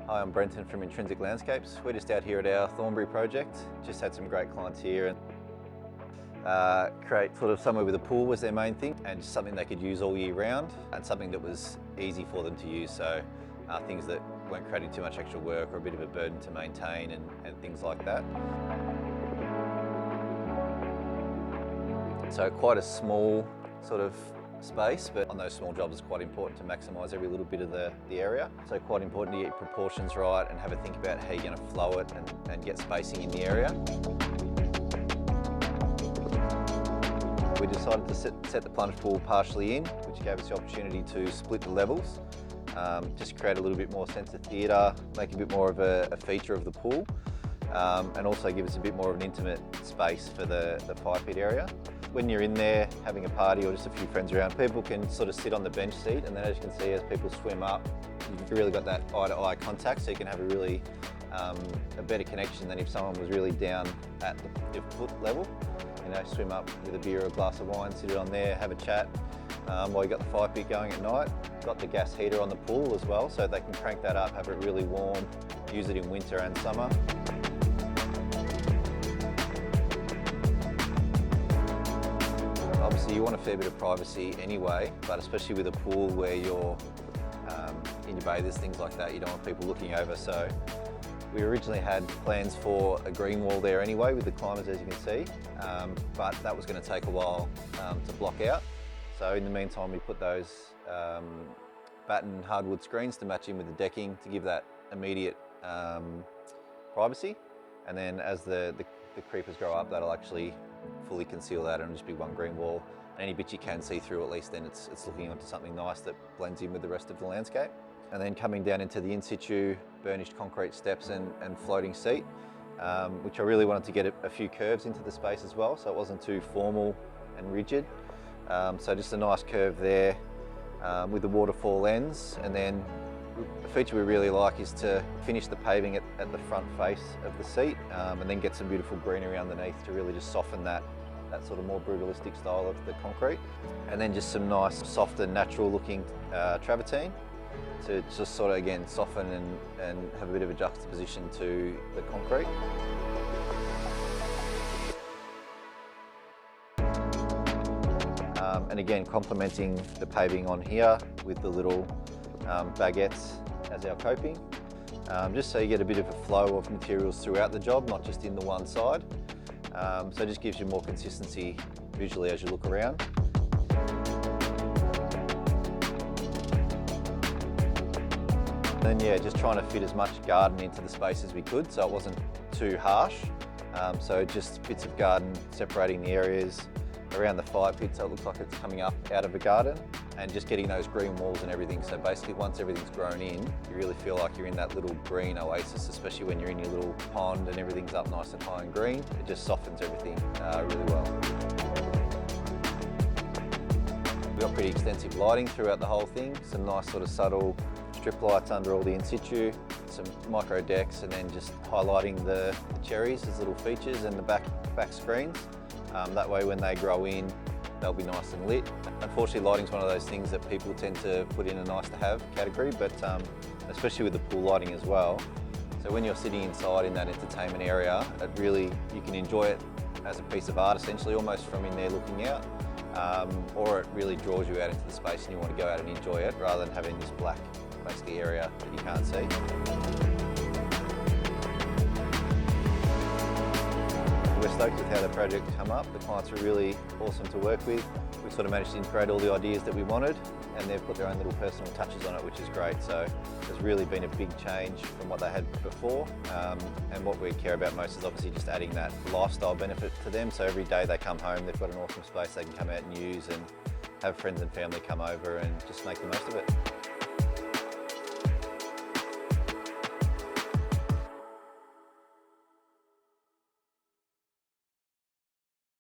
Hi, I'm Brenton from Intrinsic Landscapes. We're just out here at our Thornbury project. Just had some great clients here and create sort of somewhere with a pool was their main thing, and just something they could use all year round and something that was easy for them to use. So things that weren't creating too much extra work or a bit of a burden to maintain and things like that. So quite a small sort of space, but on those small jobs it's quite important to maximise every little bit of the area. So quite important to get your proportions right and have a think about how you're going to flow it and get spacing in the area. We decided to set the plunge pool partially in, which gave us the opportunity to split the levels, just create a little bit more sense of theatre, make a bit more of a feature of the pool, and also give us a bit more of an intimate space for the fire pit area. When you're in there having a party or just a few friends around, people can sort of sit on the bench seat, and then as you can see, as people swim up, you've really got that eye-to-eye contact, so you can have a really a better connection than if someone was really down at the foot level. You know, swim up with a beer or a glass of wine, sit it on there, have a chat while you got the fire pit going at night. Got the gas heater on the pool as well, so they can crank that up, have it really warm, use it in winter and summer. Obviously you want a fair bit of privacy anyway, but especially with a pool where you're in your bathers, things like that, you don't want people looking over. So we originally had plans for a green wall there anyway with the climbers, as you can see, but that was going to take a while to block out. So in the meantime we put those batten hardwood screens to match in with the decking to give that immediate privacy, and then as the creepers grow up, that'll actually fully conceal that and just be one green wall. And any bit you can see through, at least then it's looking onto something nice that blends in with the rest of the landscape. And then coming down into the in-situ burnished concrete steps and floating seat, which I really wanted to get a few curves into the space as well, so it wasn't too formal and rigid. So just a nice curve there with the waterfall ends. And then a feature we really like is to finish the paving at the front face of the seat, and then get some beautiful greenery underneath to really just soften that sort of more brutalistic style of the concrete. And then just some nice, softer, natural looking travertine to just sort of, again, soften and have a bit of a juxtaposition to the concrete. And again, complementing the paving on here with the little baguettes as our coping, just so you get a bit of a flow of materials throughout the job, not just in the one side. So it just gives you more consistency visually as you look around. And yeah, just trying to fit as much garden into the space as we could, so it wasn't too harsh. So just bits of garden separating the areas around the fire pit, so it looks like it's coming up out of a garden, and just getting those green walls and everything. So basically once everything's grown in, you really feel like you're in that little green oasis, especially when you're in your little pond and everything's up nice and high and green. It just softens everything really well. We've got pretty extensive lighting throughout the whole thing, some nice sort of subtle strip lights under all the in-situ, some micro decks, and then just highlighting the cherries as little features and the back screens. That way when they grow in, they'll be nice and lit. Unfortunately, lighting's one of those things that people tend to put in a nice to have category, but especially with the pool lighting as well. So when you're sitting inside in that entertainment area, you can enjoy it as a piece of art essentially, almost from in there looking out, or it really draws you out into the space and you want to go out and enjoy it rather than having this black basically area that you can't see. We're stoked with how the project come up. The clients were really awesome to work with. We sort of managed to integrate all the ideas that we wanted, and they've put their own little personal touches on it, which is great. So there's really been a big change from what they had before, and what we care about most is obviously just adding that lifestyle benefit to them. So every day they come home, they've got an awesome space they can come out and use and have friends and family come over and just make the most of it.